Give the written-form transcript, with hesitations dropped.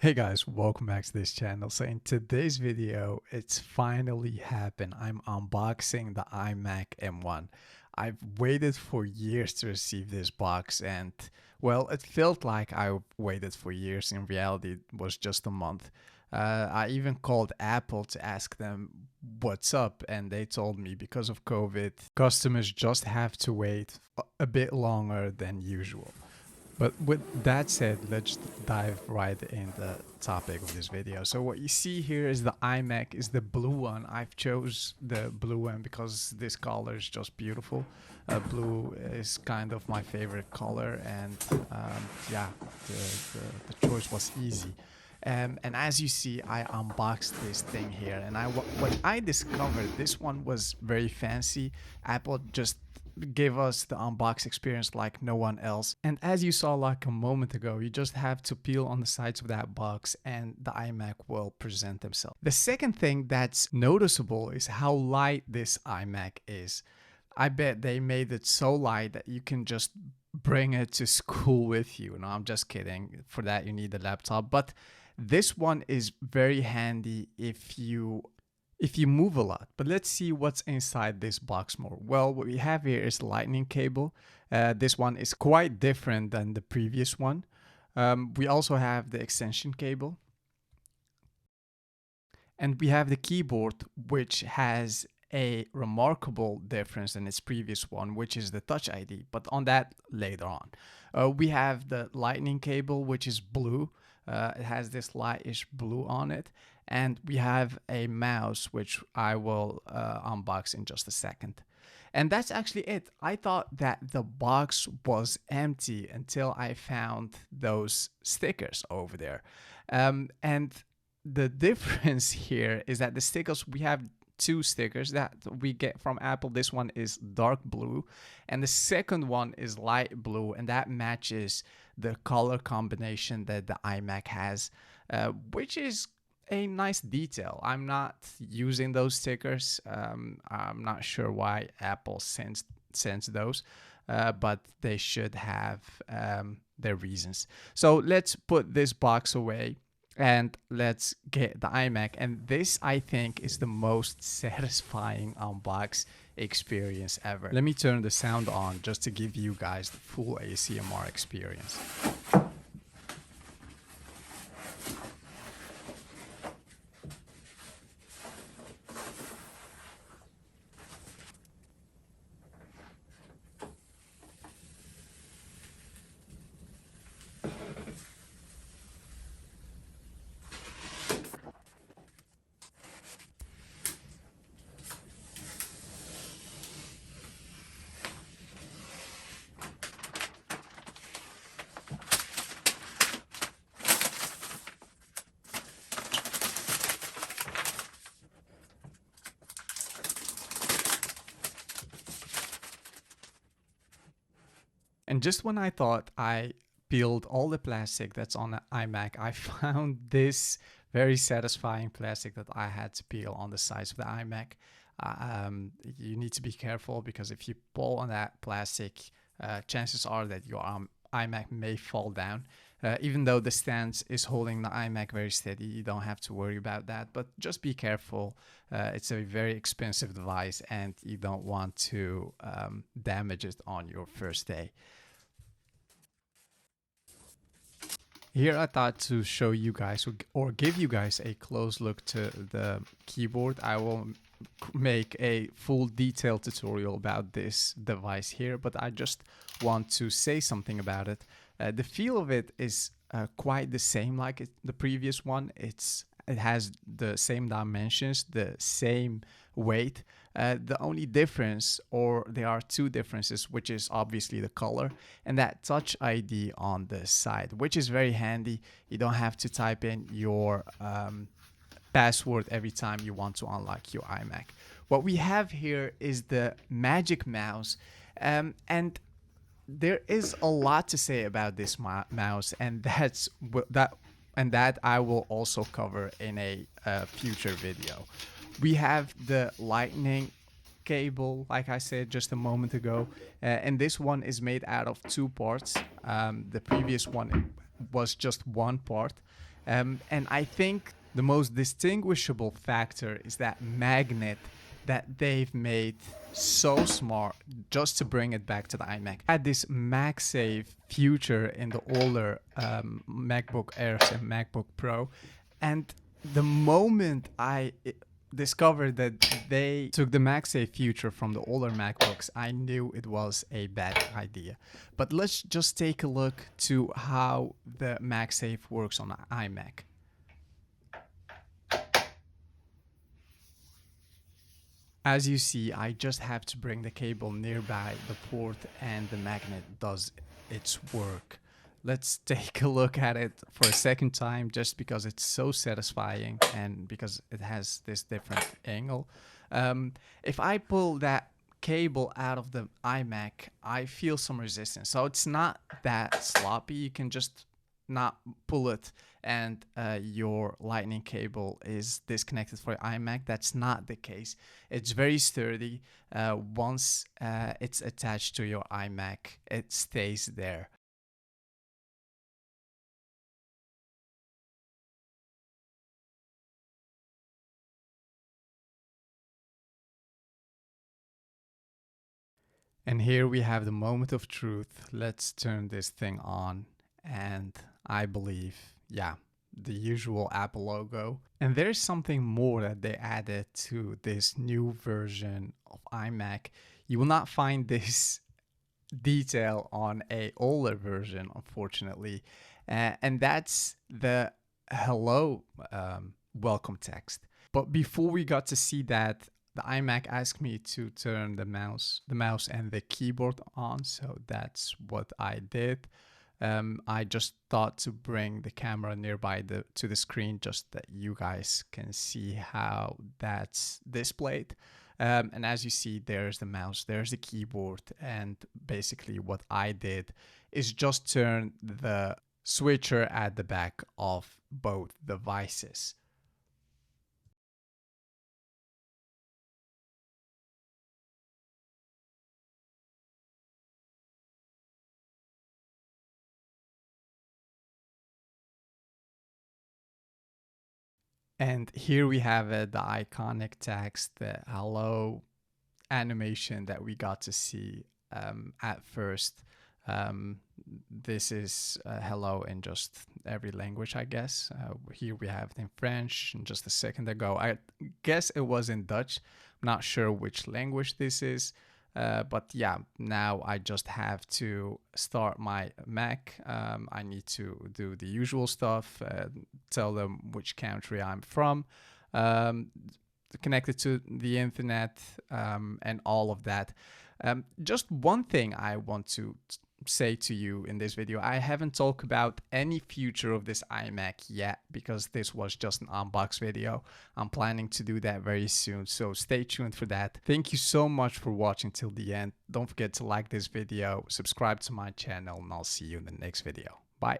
Hey guys, welcome back to this channel. So in today's video, it's finally happened. I'm unboxing the iMac M1. I've waited for years to receive this box and well, it felt like I waited for years. In reality, it was just a month. I even called Apple to ask them what's up, and they told me because of COVID, customers just have to wait a bit longer than usual. But with that said, let's dive right in the topic of this video. So what you see here is the iMac is the blue one. I've chose the blue one because this color is just beautiful. Blue is kind of my favorite color, and yeah, the choice was easy. And as you see, I unboxed this thing here, and what I discovered, this one was very fancy. Apple just gave us the unbox experience like no one else. And as you saw like a moment ago, you just have to peel on the sides of that box and the iMac will present themselves. The second thing that's noticeable is how light this iMac is. I bet they made it so light that you can just bring it to school with you. No, I'm just kidding. For that, you need a laptop. But this one is very handy if you move a lot. But let's see what's inside this box more. Well, what we have here is lightning cable. This one is quite different than the previous one. We also have the extension cable. And we have the keyboard, which has a remarkable difference than its previous one, which is the Touch ID, but on that later on. We have the lightning cable, which is blue. It has this lightish blue on it. And we have a mouse, which I will unbox in just a second. And that's actually it. I thought that the box was empty until I found those stickers over there. And the difference here is that the stickers, we have two stickers that we get from Apple. This one is dark blue and the second one is light blue, and that matches the color combination that the iMac has, which is a nice detail. I'm not using those stickers. I'm not sure why Apple sends those, but they should have their reasons. So let's put this box away and let's get the iMac. And this, I think, is the most satisfying unbox experience ever. Let me turn the sound on just to give you guys the full ACMR experience. And just when I thought I peeled all the plastic that's on the iMac, I found this very satisfying plastic that I had to peel on the sides of the iMac. You need to be careful because if you pull on that plastic, chances are that your iMac may fall down. Even though the stand is holding the iMac very steady, you don't have to worry about that. But just be careful. It's a very expensive device and you don't want to damage it on your first day. Here I thought to show you guys or give you guys a close look to the keyboard. I will make a full detailed tutorial about this device here, but I just want to say something about it. The feel of it is quite the same like the previous one. It has the same dimensions, the same weight. The only difference, or there are two differences, which is obviously the color and that Touch ID on the side, which is very handy. You don't have to type in your password every time you want to unlock your iMac. What we have here is the Magic Mouse, and there is a lot to say about this mouse, and that I will also cover in a future video. We have the lightning cable, like I said just a moment ago, and this one is made out of two parts. The previous one was just one part, And I think the most distinguishable factor is that magnet that they've made so smart just to bring it back to the iMac. Had this MagSafe feature in the older MacBook Airs and MacBook Pro, and the moment I discovered that they took the MagSafe feature from the older MacBooks, I knew it was a bad idea. But let's just take a look to how the MagSafe works on an iMac. As you see, I just have to bring the cable nearby the port and the magnet does its work. Let's take a look at it for a second time just because it's so satisfying and because it has this different angle. If I pull that cable out of the iMac, I feel some resistance. So it's not that sloppy. You can just not pull it and your lightning cable is disconnected for your iMac. That's not the case. It's very sturdy. Once it's attached to your iMac, it stays there. And here we have the moment of truth. Let's turn this thing on. And I believe, yeah, the usual Apple logo. And there's something more that they added to this new version of iMac. You will not find this detail on a older version, unfortunately. And that's the hello welcome text. But before we got to see that, the iMac asked me to turn the mouse and the keyboard on, so that's what I did. I just thought to bring the camera nearby to the screen just that you guys can see how that's displayed. And as you see, there's the mouse, there's the keyboard, and basically what I did is just turn the switcher at the back of both devices. And here we have it, the iconic text, the hello animation that we got to see at first. This is hello in just every language, I guess. Here we have it in French, and just a second ago, I guess it was in Dutch. I'm not sure which language this is. But yeah, now I just have to start my Mac. I need to do the usual stuff, tell them which country I'm from, connected to the internet, and all of that. Just one thing I want to say to you in this video. I haven't talked about any future of this iMac yet because this was just an unbox video. I'm planning to do that very soon, so stay tuned for that. Thank you so much for watching till the end. Don't forget to like this video, subscribe to my channel, and I'll see you in the next video. Bye.